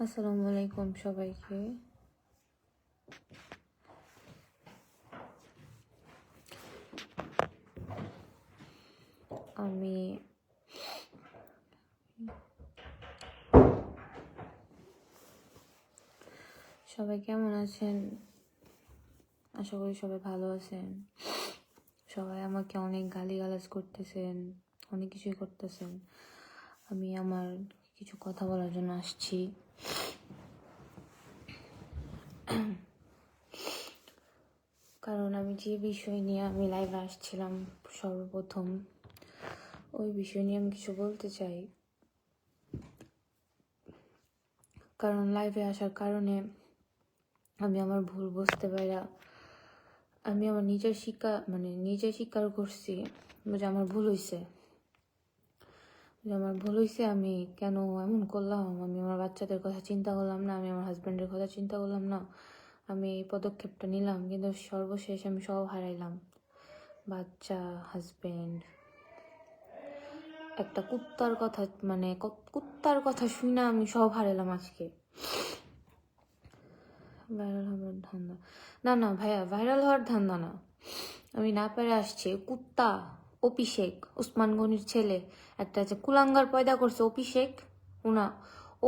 আসসালামু আলাইকুম সবাইকে। আমি সবাই কেমন আছেন? আশা করি সবাই ভালো আছেন। সবাই আমাকে অনেক গালিগালাজ করতেছেন, অনেক কিছুই করতেছেন। আমি আমার কিছু কথা বলার জন্য আসছি। কারণ আমি যে বিষয় নিয়ে আমি লাইভে আসছিলাম সর্বপ্রথম, ওই বিষয় নিয়ে আমি কিছু বলতে চাই। কারণ লাইভে আসার কারণে আমি আমার ভুল বুঝতে পারা, আমি আমার নিজে স্বীকার করছি যে আমার ভুল হয়েছে। আমি কেন এমন করলাম, আমি আমার বাচ্চাদের কথা চিন্তা করলাম না, আমি আমার হাজব্যান্ডের কথা চিন্তা করলাম না, আমি এই পদক্ষেপটা নিলাম, কিন্তু সর্বশেষ আমি সব হারাইলাম। বাচ্চা, হাজব্যান্ড, একটা কুত্তার কথা শুনে আমি সব হারাইলাম আজকে। ভাইরাল হওয়ার ধান্দা না ভাইয়া, ভাইরাল হওয়ার ধান্দা না। আমি না পেরে আসছি। কুত্তা অভিষেক, ওসমান গনির ছেলে, একটা যে কুলাঙ্গার পয়দা করছে অভিষেক,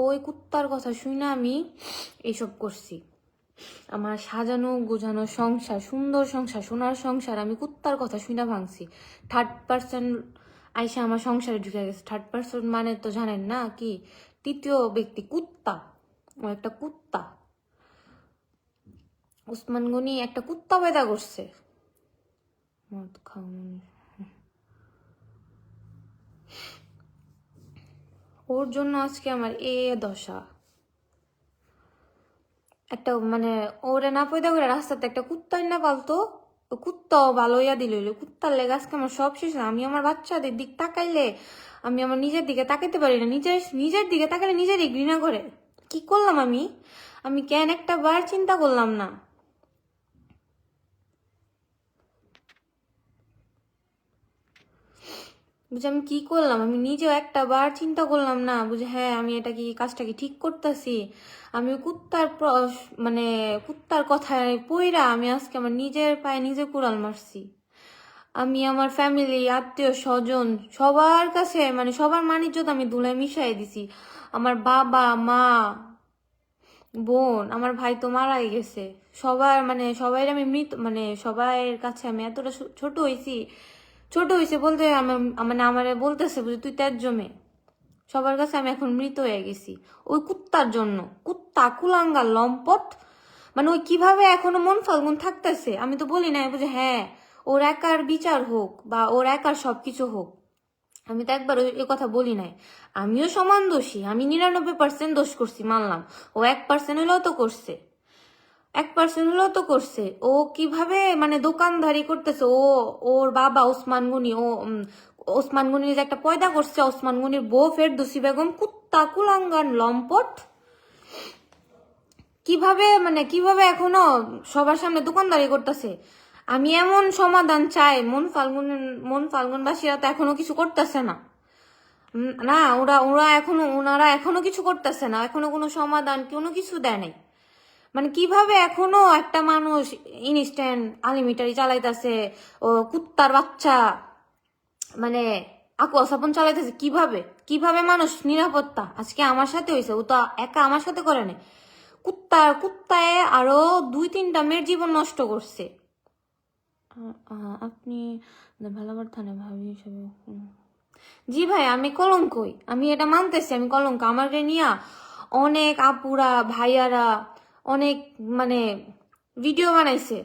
ওই কুত্তার কথা শুনে আমি এইসব করছি। আমার সাজানো গোজানো সংসার, সুন্দর সংসার, সোনার সংসার, আমি কুত্তার কথা শুনে ভাঙছি। থার্ড পার্সন আইসা আমার সংসারে ঢুকে গেছে। থার্ড পার্সন মানে তো জানেন না কি? তৃতীয় ব্যক্তি, কুত্তা। ও একটা কুত্তা। ওসমান গনি একটা কুত্তা পয়দা করছে। মদ খাওয়া ওর জন্য আজকে আমার এ দশা। একটা ওরে না পয়দা করে রাস্তাতে একটা কুত্তাই না পালতো, কুত্তাও ভালো হইয়া দিল। কুত্তার লেগে আজকে আমার সব শেষ। আমি আমার বাচ্চাদের দিক তাকাইলে আমি আমার নিজের দিকে তাকাইতে পারি না। নিজের দিকে তাকাইলে নিজেরই ঘৃণা করে। কি করলাম আমি কেন একটা বার চিন্তা করলাম না? বুঝে আমি কি করলাম? আমি নিজেও একটা বার চিন্তা করলাম না বুঝে, হ্যাঁ আমি কাজটা কি ঠিক করতেছি? আমি কুত্তার কথায় পইরা আমি আজকে আমার নিজের পায়ে নিজে কুড়াল মারছি। আমি আমার ফ্যামিলি, আত্মীয় স্বজন, সবার কাছে সবার মানিজ্যত আমি ধুলায় মিশাই দিছি। আমার বাবা মা, বোন, আমার ভাই তো মারাই গেছে। সবাই আমি সবার কাছে আমি এতটা ছোট হয়েছি বলতে আমারে বলতেছে বুঝি তুই ত্যায্য মেয়ে। সবার কাছে আমি এখন মৃত হয়ে গেছি ওই কুত্তার জন্য। কুত্তা, কুলাঙ্গার, লম্পট। ওই কিভাবে এখনো মন ফাল্গুন থাকতেছে? আমি তো বলি নাই বুঝে হ্যাঁ ওর একার বিচার হোক বা ওর একার সবকিছু হোক। আমি তো একবার ওই কথা বলি নাই। আমিও সমান দোষী। আমি 99% দোষ করছি মানলাম। ও 1% হলেও তো করছে। 1% হলেও তো করছে। ও কিভাবে দোকানদারি করতেছে। ওর বাবা ওসমান গনি, ওসমান গনির যে একটা পয়দা করছে, ওসমান গনির বউ ফেরদৌসী বেগম, কুত্তা, কুলাঙ্গান, লম্পট। কিভাবে এখনো সবার সামনে দোকানদারি করতেছে? আমি এমন সমাধান চাই। মন ফাল্গুনবাসীরা তো এখনো কিছু করতেছে না। না, ওনারা এখনো কিছু করতেছে না। এখনো কোনো সমাধান, কোনো কিছু দেয় নাই। কিভাবে এখনো একটা মানুষ ইনস্ট্যান্ট আনলিমিটারি চালাইতেছে, ও কুত্তার বাচ্চা আকুয়া সাপন চালাইতেছে? কিভাবে মানুষ নিরাপত্তা? আজকে আমার সাথে হয়েছে। ও তো একা আমার সাথে করে নাই। কুত্তায় আরো 2-3টা মেয়ের জীবন নষ্ট করছে। আপনি ভালোবার থানে ভাবি হিসেবে? জি ভাই, আমি কলঙ্কই। আমি এটা মানতেছি, আমি কলঙ্ক। আমার নিয়া অনেক আপুরা, ভাইয়ারা অনেক ভিডিও বানাইছে।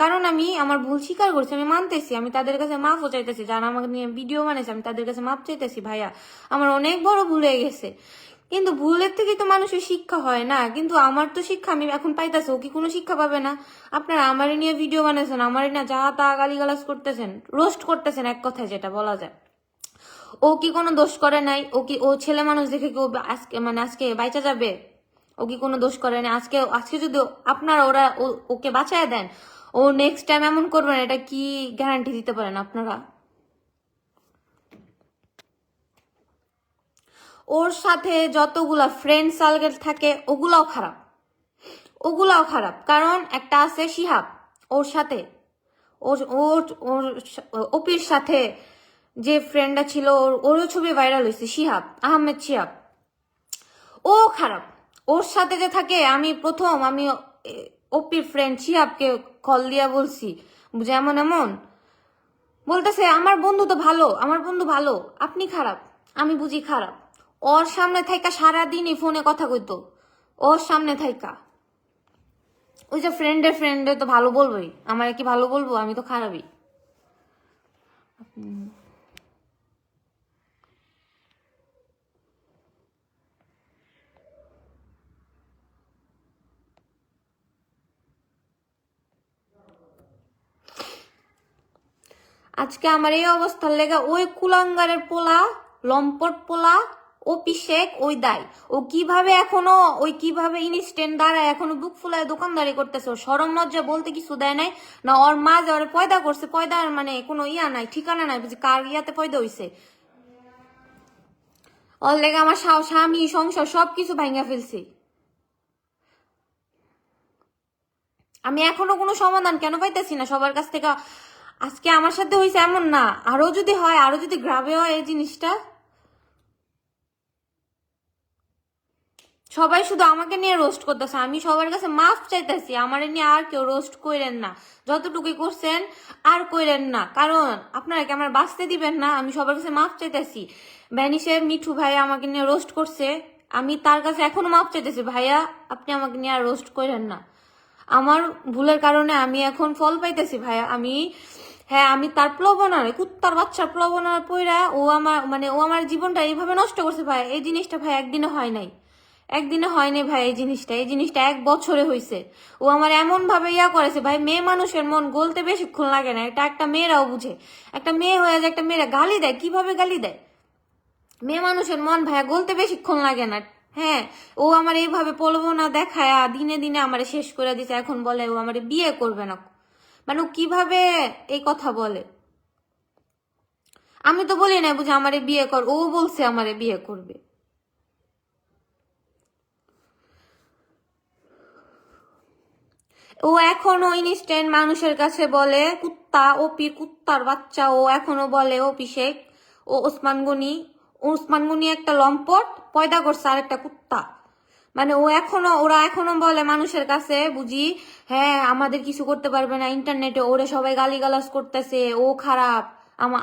কারণ আমি আমার ভুল স্বীকার করছি, আমি মানতেছি। আমি তাদের কাছে মাফও চাইতেছি। যারা আমাকে নিয়ে ভিডিও বানাইছে আমি তাদের কাছে মাফ চাইতেছি। ভাইয়া, আমার অনেক বড় ভুল হয়ে গেছে। কিন্তু ভুলের থেকে তো মানুষের শিক্ষা হয় না? কিন্তু আমার তো শিক্ষা আমি এখন পাইতেছি। ও কি কোনো শিক্ষা পাবে না? আপনারা আমারে নিয়ে ভিডিও বানাইছেন, আমারে নিয়ে যা তা গালিগালাজ করতেছেন, রোস্ট করতেছেন, এক কথায় যেটা বলা যায়। ও কি কোনো দোষ করে নাই? ও ছেলে মানুষ দেখে কি ও আজকে বাইচা যাবে? ও কি কোনো দোষ করে নাই? আজকে যদি আপনারা ওকে বাঁচায় দেন, ও নেক্সট টাইম এমন করবেন, এটা কি গ্যারান্টি দিতে পারেন আপনারা? ওর সাথে যতগুলা ফ্রেন্ড সার্কেল থাকে ওগুলাও খারাপ, ওগুলাও খারাপ। কারণ একটা আছে শিহাব, ওর সাথে ওর ওর ওর অপির সাথে যে ফ্রেন্ডটা ছিল, ওরও ছবি ভাইরাল হয়েছে, শিহাব আহমেদ শিহাব, ও খারাপ। ওর সাথে যে থাকে, আমি অপির ফ্রেন্ড শিহাবকে কল দিয়া বলছি, বুঝে এমন এমন বলতেছে, আমার বন্ধু তো ভালো, আমার বন্ধু ভালো, আপনি খারাপ। আমি বুঝি খারাপ? ওর সামনে থাইকা সারাদিনই ফোনে কথা কইতো, ওর সামনে থাইকা। ওই যে ফ্রেন্ডে তো ভালো বলবোই, আমার কি ভালো বলবো? আমি তো খারাপই। আজকে আমার এই অবস্থার লেগে ওই কুলাঙ্গারের পোলা, লম্পট পোলা, ও পিশেক, ওই দায়। ও কিভাবে ইনস্ট্যান্ট দাঁড়ায় এখনো বুক ফুলায় দোকানদারি করতেছে? ও শরম লজ্জা বলতে কিছু দেয় নাই না? ওর মা যে ওরে পয়দা করছে, পয়দার মানে কোনো ইয়া নাই, ঠিকানা নাই, বুঝি কার ইয়াতে পয়দা হইছে। ওর লেগে আমার স্বামী সংসার সবকিছু ভাঙা ফেলছি। আমি এখনো কোনো সমাধান কেন পাইতেছি না সবার কাছ থেকে? আজকে আমার সাথে হয়েছে এমন না, আরো যদি হয়, আরো যদি গ্রাবে হয় এই জিনিসটা, সবাই শুধু আমাকে নিয়ে রোস্ট করতেছে। আমি সবার কাছে মাফ চাইতেছি, আমার নিয়ে আর কেউ রোস্ট কইরেন না, যতটুকু করছেন আর কইরেন না, কারণ আপনারা কি আমার বাঁচতে দিবেন না? আমি সবার কাছে মাফ চাইতেছি। ব্যানিশের মিঠু ভাই আমাকে নিয়ে রোস্ট করছে, আমি তার কাছে এখনো মাফ চাইতেছি, ভাইয়া আপনি আমাকে নিয়ে আর রোস্ট কইরেন না। আমার ভুলের কারণে আমি এখন ফল পাইতেছি ভাইয়া। হ্যাঁ, আমি তার প্রবণার, কুত্তার বাচ্চার প্রবণার পইরা ও আমার জীবনটা এইভাবে নষ্ট করছে ভাই। এই জিনিসটা ভাই একদিনে হয় নাই, একদিনে হয়নি ভাই। এই জিনিসটা 1 বছরে হয়েছে। ও আমার এমন ভাবে ইয়া করেছে ভাই। মেয়ে মানুষের মন গলতে বেশিক্ষণ লাগে না, এটা একটা মেয়েরাও বুঝে। একটা মেয়ে হয়ে যায়, একটা মেয়েরা গালি দেয়, কিভাবে গালি দেয়? মেয়ে মানুষের মন ভাইয়া গলতে বেশিক্ষণ লাগে না। হ্যাঁ, ও আমার এইভাবে প্রলোভনা দেখায় দিনে দিনে আমারে শেষ করে দিছে। এখন বলে ও আমারে বিয়ে করবে না। মানে ও কিভাবে এই কথা বলে? আমি তো বলি না বুঝে আমারে বিয়ে কর, ও বলছে আমারে বিয়ে করবে। ও এখনো ইনস্ট্যান্ট মানুষের কাছে বলে কুত্তা, ওপি কুত্তার বাচ্চা। ও এখনো বলে ওপি শেখ, ও ওসমান গনি একটা লম্পট পয়দা করছে আর একটা কুত্তা। মানে ওরা এখনো বলে মানুষের কাছে বুঝি, হ্যাঁ আমাদের কিছু করতে পারবে না, ইন্টারনেটে ওরে সবাই গালিগালাজ করতেছে, ও খারাপ,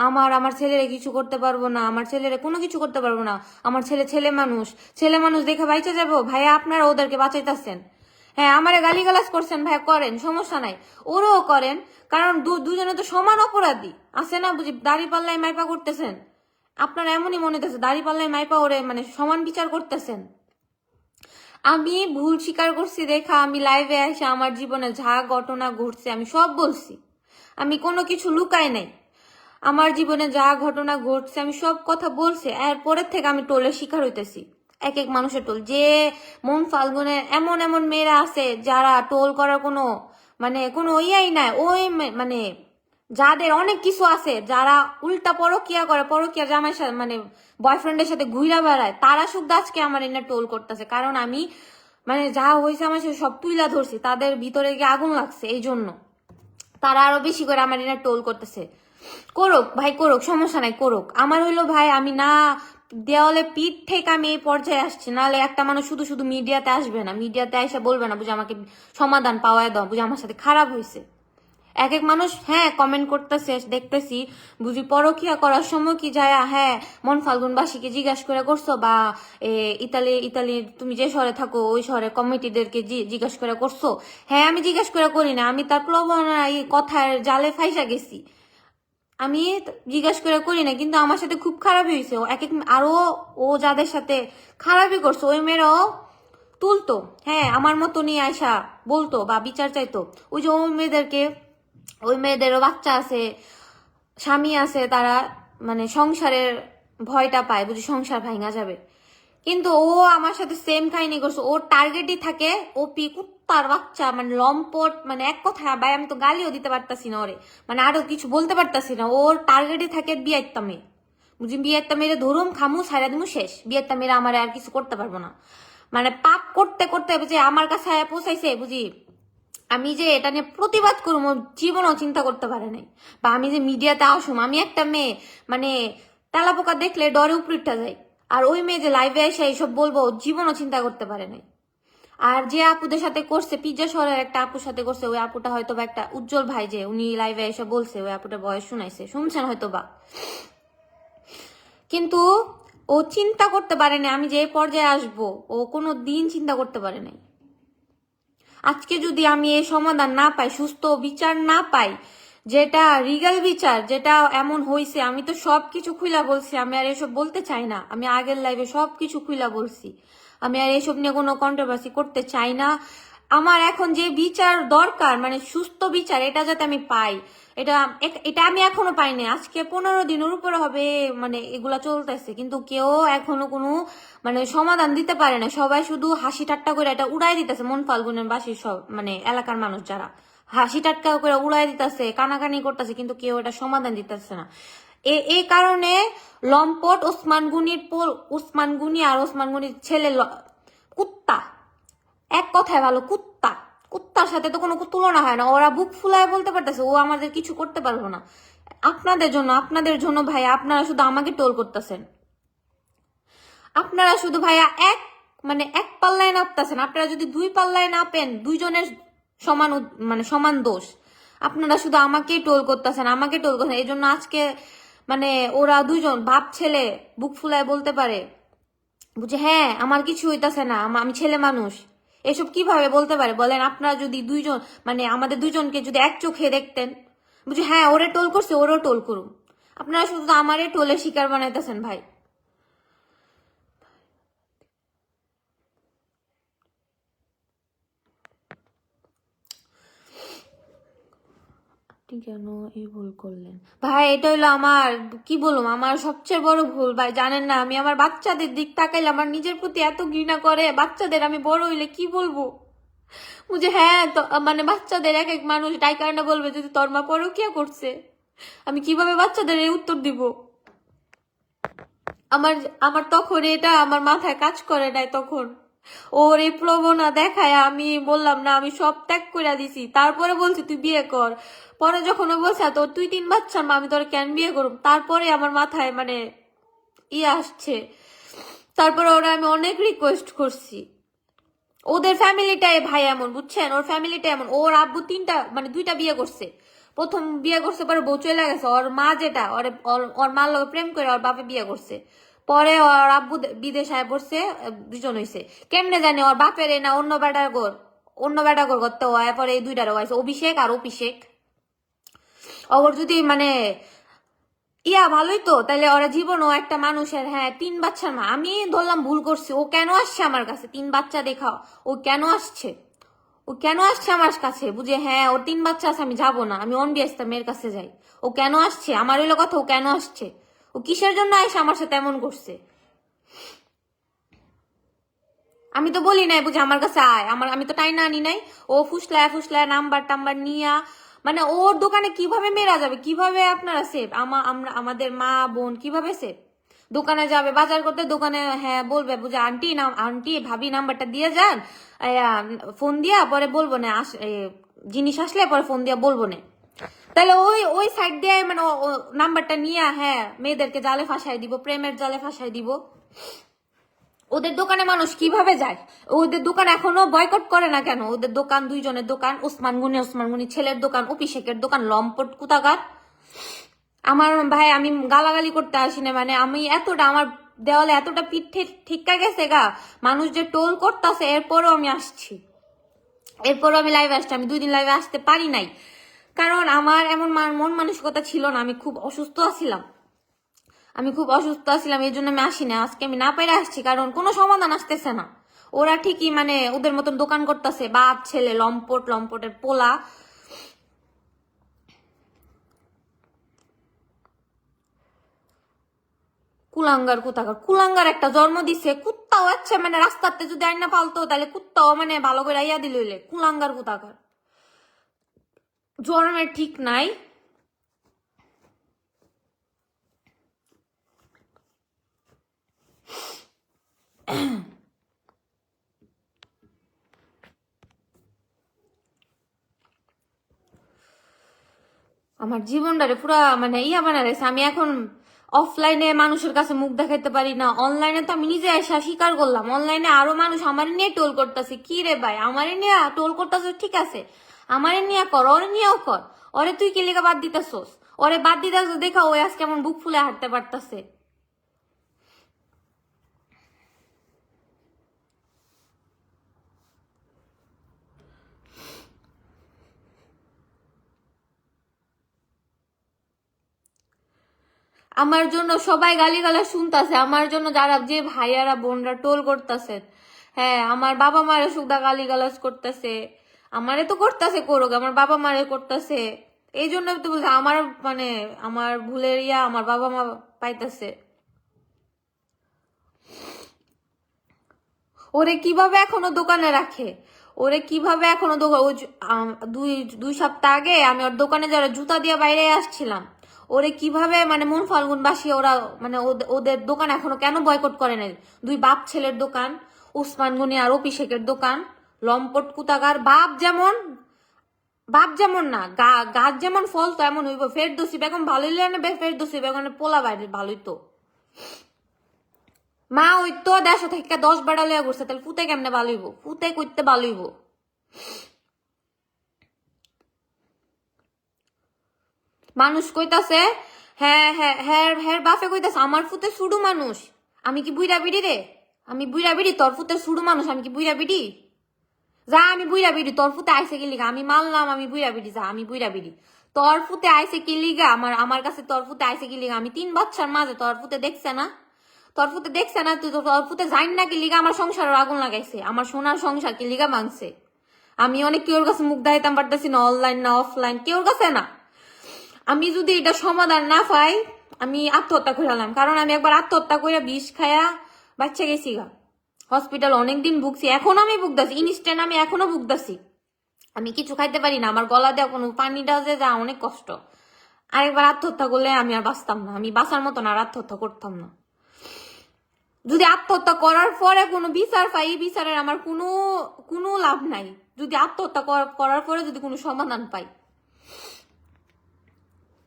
আমার ছেলেরে কিছু করতে পারবো না, আমার ছেলেরে কোনো কিছু করতে পারবো না, আমার ছেলে মানুষ দেখে বাইচে যাবো। ভাইয়া আপনারা ওদেরকে বাঁচাইতেছেন। হ্যাঁ, আমারে গালিগালাজ করছেন ভাইয়া, করেন, সমস্যা নাই, ওরও করেন, কারণ দুজনে তো সমান অপরাধী আছে না? বুঝি দাড়ি পাল্লায় মাইপা করতেছেন আপনারা, এমনই মনে হচ্ছে দাড়ি পাল্লায় মাইপা ওরে মানে সমান বিচার করতেছেন। আমি ভুল স্বীকার করছি দেখা আমি লাইভে এসে আমার জীবনে যা ঘটনা ঘটছে আমি সব বলছি, আমি কোনো কিছু লুকাই নাই। আমার জীবনে যা ঘটনা ঘটছে আমি সব কথা বলছি। এরপরের থেকে আমি টোলের শিকার হইতেছি, এক এক মানুষের টোল। যে মন ফাল্গুনের এমন এমন মেয়েরা আছে যারা টোল করার কোনো ইয়াই নাই, মানে যাদের অনেক কিছু আছে, যারা উল্টা পরকিয়া করে, পরকিয়া জামাই সাথে বয়ফ্রেন্ডের সাথে ঘুরা বেড়ায়, তারা শুধু আজকে আমার এনে টোল করতেছে। কারণ আমি যা হয়েছে আমার সাথে সব তুইলা ধরছি, তাদের ভিতরে গিয়ে আগুন লাগছে, এই জন্য তারা আরো বেশি করে আমার এনে টোল করতেছে। করুক ভাই, করুক, সমস্যা নাই, করুক। আমার হইলো ভাই, আমি না দেওয়ালে পিঠ থেকে আমি এই পর্যায়ে আসছি, নাহলে একটা মানুষ শুধু শুধু মিডিয়াতে আসবে না, মিডিয়াতে এসে বলবে না বুঝে আমাকে সমাধান পাওয়ায় দাও, বুঝে আমার সাথে খারাপ হয়েছে। এক এক মানুষ হ্যাঁ কমেন্ট করতেছে, দেখতেছি, বুঝি পরকিয়া করার সময় কি যায়, হ্যাঁ মন ফাল্গুনবাসীকে জিজ্ঞাসা করে করছো, বা ইতালি তুমি যে শহরে থাকো ওই শহরে কমিটিদেরকে জিজ্ঞাসা করে করছো? হ্যাঁ, আমি জিজ্ঞাসা করে করি না, আমি তার প্রলোভনা এই কথার জালে ফাইসা গেছি, আমি জিজ্ঞাসা করে করি না। কিন্তু আমার সাথে খুব খারাপই হয়েছে। আরো ও যাদের সাথে খারাপই করছে ওই মেয়েরাও তুলতো, হ্যাঁ আমার মতো নিয়ে আসা বলতো বা বিচার চাইতো। ওই যে ওই মেয়েদেরও বাচ্চা আছে, স্বামী আছে, তারা সংসারের ভয়টা পায়, বুঝি সংসার ভাঙা যাবে। কিন্তু ও আমার সাথে সেম কাহিনী করছে। ওর টার্গেটই থাকে ওপি কুত্তার বাচ্চা, লম্পট, এক কথা ভাই আমি তো গালিও দিতে পারতাছি না ওরে, আরো কিছু বলতে পারতাছি না। ওর টার্গেটই থাকে বিয়াইতামে, বুঝি বিয়েরটা মেরে ধরুম খামু ছাইরা দিমু শেষ, বিয়েরটা মেরে আমার আর কিছু করতে পারবো না। মানে পাপ করতে করতে বুঝি আমার কাছে আয়া পৌঁছাইছে, বুঝি আমি যে এটা নিয়ে প্রতিবাদ করবো জীবনও চিন্তা করতে পারে নাই। বা আমি যে মিডিয়াতে আসুম, আমি একটা মেয়ে মানে তেলাপোকা দেখলে ডরে উপরিটা যায়, আর ওই মেয়ে যে লাইভে এসে এইসব বলবো জীবনও চিন্তা করতে পারে নাই। আর যে আপুদের সাথে করছে, পিজ্জা শহরের একটা আপুর সাথে করছে, ওই আপুটা হয়তো বা একটা উজ্জ্বল ভাই যে উনি লাইভে এসে বলছে, ওই আপুটার বয়স শুনাইছে, শুনছেন হয়তো বা। কিন্তু ও চিন্তা করতে পারেনি আমি যে পর্যায়ে আসবো, ও কোনো দিন চিন্তা করতে পারে নাই। আজকে যদি আমি এই সমাধান না পাই, সুস্থ বিচার না পাই, যেটা রিগাল বিচার, যেটা এমন হয়েছে, আমি তো সবকিছু খুইলা বলছি, আমি আর এসব বলতে চাই না। আমি আগের লাইভে সবকিছু খুইলা বলছি, আমি আর এসব নিয়ে কোনো কন্ট্রোভার্সি করতে চাই না। আমার এখন যে বিচার দরকার, মানে সুস্থ বিচার, এটা যাতে আমি পাই, এটা এটা আমি এখনো পাইনি। আজকে 15 দিনের উপরে হবে মানে এগুলা চলতেছে, কিন্তু কেউ এখনো কোনো মানে সমাধান দিতে পারে না। সবাই শুধু হাসি ঠাট্টা করে এটা উড়াই দিতেছে, মন ফাল্গুনের বাসীর সব মানে এলাকার মানুষ যারা হাসি ঠাট্টা করে উড়াই দিতেছে, কানাকানি করতেছে, কিন্তু কেউ এটা সমাধান দিতেছে না। এই কারণে লম্পট ওসমান গনির ওসমান গনি আর ওসমান গনির ছেলে কুত্তা, এক কথায় ভালো কুত্তা, কুত্তার সাথে তো কোনো তুলনা হয় না। ওরা বুক ফুলায় বলতে পারতেছে ও আমাদের কিছু করতে পারবো না। আপনাদের জন্য ভাই, আপনারা শুধু আমাকে টোল করতেছেন, আপনারা শুধু ভাইয়া মানে এক পাল্লায় নাপতেছেন। আপনারা যদি দুই পাল্লায় নাপেন, দুইজনের সমান মানে সমান দোষ। আপনারা শুধু আমাকেই টোল করতেছেন, এই জন্য আজকে মানে ওরা দুইজন বাপ ছেলে বুক ফুলায় বলতে পারে বুঝে হ্যাঁ আমার কিছু হইতাছে না, আমি ছেলে মানুষ। এসব কিভাবে বলতে পারে বলেন? আপনারা যদি দুইজন মানে আমাদের দুইজনকে যদি এক চোখে দেখতেন, বুঝে হ্যাঁ ওরে টোল করছে, ওরও টোল করুন। আপনারা শুধু আমারে টোলের শিকার বানাইতেছেন ভাই। আপনি কেন এই ভুল করলেন ভাই? এটা হইলো আমার কি বলুম, আমার সবচেয়ে বড় ভুল ভাই। জানেন না আমি আমার বাচ্চাদের দিক তাকাইলে আমার নিজের প্রতি এত ঘৃণা করে। বাচ্চাদের আমি বড় হইলে কি বলবো বুঝে হ্যাঁ তো মানে বাচ্চাদের এক এক মানুষ ডাইকারটা বলবে যদি তোর মা পরকিয়া করছে, আমি কিভাবে বাচ্চাদের এই উত্তর দিব? আমার আমার তখন এটা আমার মাথায় কাজ করে নাই। তখন ওর এই প্রবণতা দেখায় আমি বললাম না, আমি সব ত্যাগ করে দিছি, তারপরে বলছি তুই বিয়ে কর। পরে যখন ও বলছে তোর 2-3 বাচ্চার মা, আমি তোর কেন বিয়ে করব, তারপরে আমার মাথায় মানে আসছে। তারপরে ওরা আমি অনেক রিকোয়েস্ট করছি। ওদের ফ্যামিলিটাই ভাই এমন, বুঝছেন? ওর ফ্যামিলিটা এমন। ওর আব্বু 3টা মানে 2টা বিয়ে করছে। প্রথম বিয়ে করছে, পরে বউ চলে গেছে। ওর মা যেটা ওর মার লোক প্রেম করে ওর বাপে বিয়ে করছে। পরে ওর আব্বু বিদেশ আয় পড়ছে, দুজন হয়েছে। কেমনে জানি ওর বাপের না অন্য বেটা গোর করতে হয়। পরে এই 2টারও হয়েছে, অভিষেক আর অভিষেক। ওর যদি মানে ভালোই তো, তাহলে ওরা জীবনও একটা মানুষের হ্যাঁ 3 বাচ্চার মা। আমি ধরলাম ভুল করছি, ও কেন আসছে আমার কাছে 3 বাচ্চা দেখা? ও কেন আসছে আমার কাছে? বুঝে হ্যাঁ ওর 3 বাচ্চা আছে, আমি যাবো না, আমি অনবিয়াস্তা মেয়ের কাছে যাই। ও কেন আসছে আমার হইলো কথা, ও কেন আসছে? ও কিসের জন্য এসে আমার সাথে এমন করছে? আমি তো বলি নাই বুঝে আমার কাছে আয়, আমি তো টাইনা আনি নাই। ও ফুসলায় নাম্বার টাম্বার নিয়া মানে ওর দোকানে কিভাবে মেরা যাবে, কিভাবে আপনারা সেফ, আমাদের মা বোন কিভাবে সেফ? দোকানে যাবে বাজার করতে, দোকানে হ্যাঁ বলবে বুঝে আন্টি ভাবি নাম্বারটা দিয়ে যান, ফোন দিয়া পরে বলবো না, জিনিস আসলে পরে ফোন দিয়া বলবো না। তাহলে ওই সাইড দিয়ে মানে নাম্বারটা নিয়ে হ্যাঁ মেয়েদেরকে জালে ফাঁসাই দিব, প্রেমের জালে ফাঁসাই দিব। ওদের দোকানে মানুষ কিভাবে যায়? ওদের দোকান এখনো বয়কট করে না কেন? ওদের দোকান, দুইজনের দোকান, ওসমান গনি ছেলের দোকান, অভিষেকের দোকান, লম্পট কুতাগার। আমার ভাই আমি গালাগালি করতে আসি না, মানে আমি এতটা আমার দেওয়ালে এতটা পিঠ ঠিকা গেছে গা, মানুষ যে টোল করতেছে। এরপরও আমি আসছি, আমি লাইভে আসছি। আমি 2 দিন লাইভে আসতে পারি নাই, কারণ আমার এমন মন মানসিকতা ছিল না। আমি খুব অসুস্থ আছিলাম, এই জন্য আমি আসি না। আজকে আমি না পেরে আসছি, কারণ কোনো সমাধান আসতেছে না। ওরা ঠিকই মানে ওদের মতন দোকান করতেছে, বাপ ছেলে লম্পটের পোলা। কুলাঙ্গার একটা জন্ম দিছে। কুত্তাও আচ্ছা মানে রাস্তাতে যদি আইনা পালতো তাহলে কুত্তাও মানে ভালো করে আইয়া দিল। কুলাঙ্গার কোথাকার, জন্মের ঠিক নাই। আমার জীবনটারে পুরা মানে ইয়া বানাইছে। আমি এখন অফলাইনে মানুষের কাছে মুখ দেখাইতে পারি না, অনলাইনে তো আমি নিজে এসে স্বীকার করলাম অনলাইনে আরো মানুষ আমার নিয়ে টোল করতেছে। কি রে ভাই, আমারে নিয়ে টোল করতেছে ঠিক আছে, আমারে নিয়ে কর, ওরে নিয়েও কর। ওরে তুই কি লিগা বাদ দিতেছস? ওরে বাদ দিতেছ দেখা ওই আজকে এমন বুক ফুলে হাঁটতে পারতাছে। আমার জন্য সবাই গালিগালাজ শুনতাছে, আমার জন্য যারা যে ভাইয়ারা বোনরা টোল করতেছে। হ্যাঁ, আমার বাবা মারে সুদা গালিগালাজ করতেছে, আমারে তো করতেছে, করুক, আমার বাবা মারে করতেছে। এই জন্য তো বলছে আমার মানে আমার ভুলের ইয়া আমার বাবা মা পাইতেছে। ওরে কিভাবে এখনো দোকানে রাখে, ওরে কিভাবে এখনো দোকান, দুই দুই সপ্তাহ আগে আমি ওর দোকানে যারা জুতা দিয়ে বাইরে আসছিলাম, ওরে কিভাবে মানে মন ফাল্গুন বাসিয়ে ওরা মানে ওদের দোকান এখনো কেন বয়কট করে নাই? দুই বাপ ছেলের দোকান, উসমান গনি আর অভিষেকের দোকান, লম্পট কুতাগার। বাপ যেমন না গাছ যেমন ফল তো এমন হইব। ফেরদৌসি বেগম ভালোই না, ফেরদৌসি বেগমের পোলা বাইরে ভালোই তো। মা ওই তো 150 থেকে 10 বেড়া লইয়া ঘুরছে, তাহলে পুতে কেমনে ভালো হইব? পুতে করতে ভালো হইব। মানুষ কইতাছে, হ্যাঁ হ্যাঁ হ্যাঁ হ্যাঁ বাপে কইতাছে আমার ফুতে সুডু মানুষ। আমি কি বুইরা বিড়ি রে? আমি বুইরা বিড়ি? তোর ফুতে সুডু মানুষ, আমি কি বুইরা বিড়ি? যা, আমি বুইরা বিড়ি। তোর ফুতে আইসে কি লিগা? আমি মানলাম আমি বুইরা বিড়ি, যা আমি বুইরা বিড়ি। তোর ফুতে আইসে কি লিগা? আমার কাছে তোর ফুতে আইসে কি লিগা? আমি 3 বছর মাঝে তোর ফুতে দেখছে না? তোর ফুতে দেখছে না? তুই তোর ফুতে যাইন না কি লিগা আমার সংসারের আগুন লাগাইছে, আমার সোনার সংসার কি লিগা ভাঙছে। আমি অনেক কেউর কাছে মুখ দেখাইতাম পারতেছি না, অনলাইন না অফলাইন, কেউর কাছে না। আমি যদি এটা সমাধান না পাই আমি আত্মহত্যা করলাম, কারণ আমি একবার আত্মহত্যা করে বিষ খায়া বাচ্চা গেছি গা। হসপিটাল অনেকদিন ভুগছি, এখনো আমি ভুগতাছি, ইনস্ট্যান্ট আমি এখনো ভুগতাছি। আমি কিছু খাইতে পারি না, আমার গলা দেওয়া কোনো পানিটা যে যা অনেক কষ্ট। আরেকবার আত্মহত্যা করলে আমি আর বাঁচতাম না, আমি বাঁচার মতন আর আত্মহত্যা করতাম না। যদি আত্মহত্যা করার পরে কোনো বিচার পাই, এই বিচারের আমার কোনো কোনো লাভ নাই। যদি আত্মহত্যা করার পরে যদি কোনো সমাধান পাই,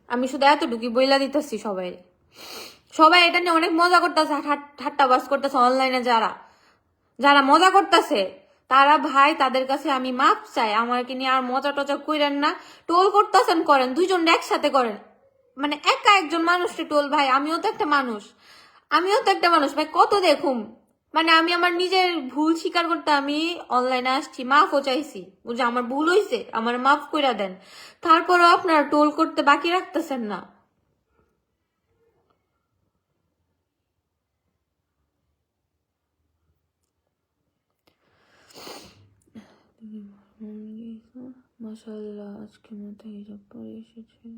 আমি শুধু এতটুকুই বইলা দিতেছি সবাই। সবাই এটা নিয়ে অনেক মজা করতেছে, ঠাট্টা বাস করতেছে অনলাইনে। যারা যারা মজা করতেছে তারা ভাই তাদের কাছে আমি মাপ চাই, আমাকে নিয়ে আর মজা টজা কইরেন না। টোল করতেছেন করেন, দুইজন একসাথে করেন, মানে একা একজন মানুষকে টোল। ভাই আমিও তো একটা মানুষ, আমিও তো একটা মানুষ ভাই, কত দেখুম। মানে আমি আমার নিজের ভুল স্বীকার করতে আমি অনলাইনে আসছি, মাফও চাইছি, বুঝে আমার ভুল হয়েছে, আমার মাফ কইরা দেন। তারপরও আপনারা টোল করতে বাকি রাখতেছেন না। মাশাআল্লাহ, আজকের মতো হিসাব পরে এসেছে।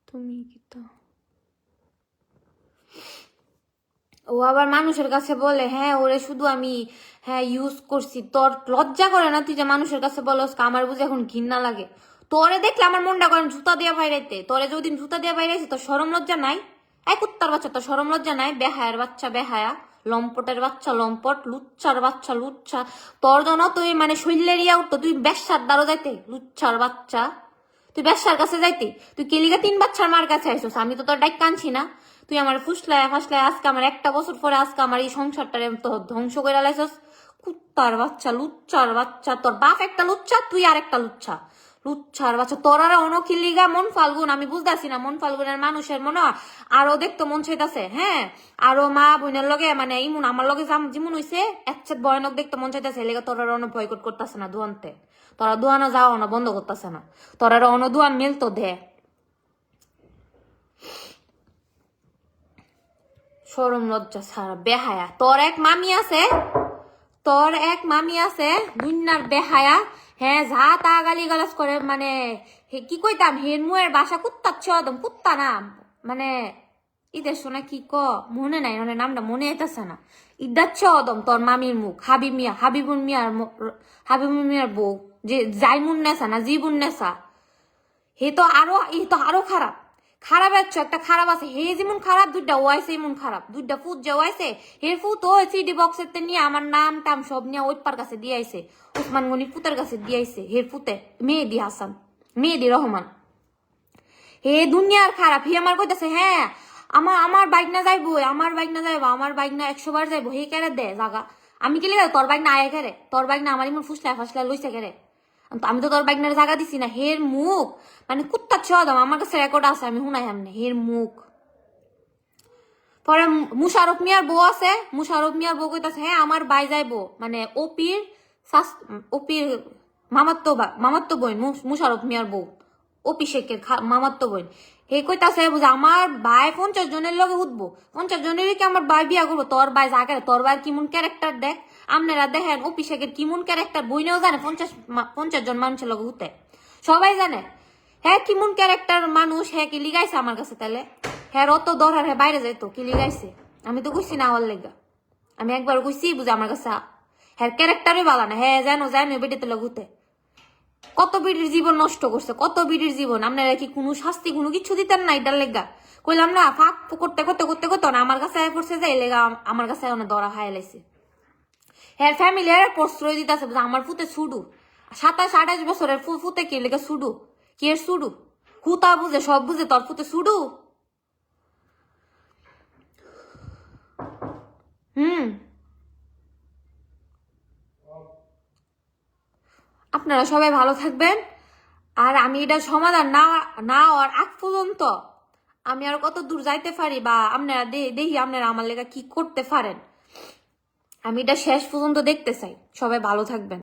তুমি কি তা ও আবার মানুষের কাছে বলে হ্যাঁ ওরে শুধু আমি হ্যাঁ ইউজ করছি। তোর লজ্জা করে না তুই যে মানুষের কাছে বলস? আমার বুঝে এখন ঘৃণা লাগে। তোরে দেখলে আমার মনটা করেন জুতা দিয়ে বাইরাইতে। তোরে যদি জুতা দিয়ে বাইরাইছি তোর শরম লজ্জা নাই? এক কুত্তার বাচ্চা, তোর শরম লজ্জা নাই? বেহায়ার বাচ্চা বেহায়া, লম্পটের বাচ্চা লম্পট, লুচ্চার বাচ্চা লুচ্চা। তোর জন্য তুই মানে শৈলের ইয়া উঠতো, তুই ব্যবসার দ্বারও যাইতে লুচ্চার বাচ্চা। তুই ব্যবসার কাছে যাইতে, তুই কেলিগা 3 বাচ্চার মার কাছে আইসস, আমি তো তোর ডাইক কানছি না। তুই আমার ফুসলায় ফাসলায় আজকে আমার 1টা বছর পরে আজকে আমার এই সংসারটারে তো ধ্বংস করে লাইছস। কুত্তার বাচ্চা লুচ্চার বাচ্চা, তোর বাপ একটা লুচ্চা, তুই আর একটা লুচ্চা, লুচ্চার বাচ্চা। তোর আর অনখিলিগা মন ফাল্গুন, আমি বুঝতেছি না মন ফাল্গুনের মানুষের মনে হয় আরো দেখতো মন চাইতাছে। হ্যাঁ, আরো মা বোনের লগে মানে ইমুন আমার লগে যেমন হইছে একসাথে ভয়ানক দেখতে মন চাইতেছে। লেগে তোর আর অন বয়কট করতেছে না দুয়ানতে, তোরা দুয়ানো যাওয়া না বন্ধ করতেছে না, তোরা অন দুয়ান মিলতো দে। শরম লজ্জা ছাড়া বেহায়া। তোর এক মামি আছে দুনিয়ার বেহায়া। হ্যাঁ, যা তা গালি গালাজ করে, মানে কি কইতাম, হের মুয়ের বাসা কুত্তাচ্ছ একদম, কুত্তা না মানে ঈদের শোনা কি মনে নাই, মানে নামটা মনে আইতাছে না। ইদাচ্ছ অদম তোর মামির মুখ। হাবিবুল মিয়ার বউ যে জাইমুন নেসা না জীবন নেসা, হে তো আরো খারাপ। খারাপ আছো একটা খারাপ আছে, হে যেমন খারাপ দুইটা ওয়াইছে এমন খারাপ, দুইটা ফুট যে ওয়াইছে, হে ফুট ওই সিডি বক্সের নিয়ে আমার নাম টাম সব নিয়ে ওইপার কাছে দিয়ে আইছে, উসমান গনির পুতের কাছে দিয়ে আইছে। হে ফুতে মেহেদি হাসান, মেহেদি রহমান, হে দুনিয়ার খারাপ। হে আমার কইতাছে হ্যাঁ আমার বাইক না যাইবো, আমার বাইক না 100 বার যাইবো। হে কেড়ে দে জাগা, আমি কি লিখা তোর বাইক না আয় কেড়ে, তোর বাইক না আমার এমন ফাসলা লইছে কেড়ে, আমি তো তোর বাইকনার জায়গা দিছি না। হের মুখ মানে কুত্তা ছদাম, আমার কাছে রেকর্ড আছে, আমি শুনাই সামনে হের মুখ। পরে মুশারফ মিয়ার বউ আছে, মুশারফ মিয়ার বউ কইতাছে হ্যাঁ আমার বাই যাইবো, মানে ওপির মামাত্তো বোন মুশারফ মিয়ার বউ, ওপি শেখের মামাত্তো বোন। হে কইতাছে বুঝে আমার ভাই 50 জনের লগে উঠবো, 50 জনেরই কি আমার ভাই বিয়া করবো। তোর ভাই জাগে, তোর ভাইয়ের কিমন ক্যারেক্টার দেখ, আপনারা দেখেন ওপি শেখের কিমন ক্যারেক্টার, বইনেও জানে 50 জন মানুষের লগে উঠতে, সবাই জানে হ্যাঁ কিমন ক্যারেক্টার মানুষ। হ্যাঁ কি লিগাইছে আমার কাছে, তাহলে হ্যাঁ অত দরকার, হ্যাঁ বাইরে যাইতো কি লিগাইছে, আমি তো কইছি না আমার লেগা, আমি একবার কইছি বুঝে আমার কাছে হ্যাঁ ক্যারেক্টারই ভালো না। হ্যাঁ জানো বেটিতে লগুতে কত বিড়ির জীবন নষ্ট করছে, কত বিড়ির জীবন। আপনারা কি কোনো শাস্তি কোনো কিছু দিতেন না এটার লেগা? কইলাম না ফাঁক করতে করতে করতে করতে না আমার কাছে পড়ছে যে লেগা আমার কাছে অনেক দরা খাই লাইছে। হ্যাঁ ফ্যামিলি প্রশ্রয় দিতেছে আমার ফুতে ছুডু 27-28 বছরের ফুতে কি লেগে ছুডু, কি এর ছুডু, হুতা বুঝে সব বুঝে, তোর ফুতে ছুডু। আপনারা সবাই ভালো থাকবেন। আর আমি এটা সমাধান না হওয়ার আগ পর্যন্ত আমি আর কত দূর যাইতে পারি, বা আপনারা দেখি আপনারা আমার লেগা কি করতে পারেন, আমি এটা শেষ পর্যন্ত দেখতে চাই। সবাই ভালো থাকবেন।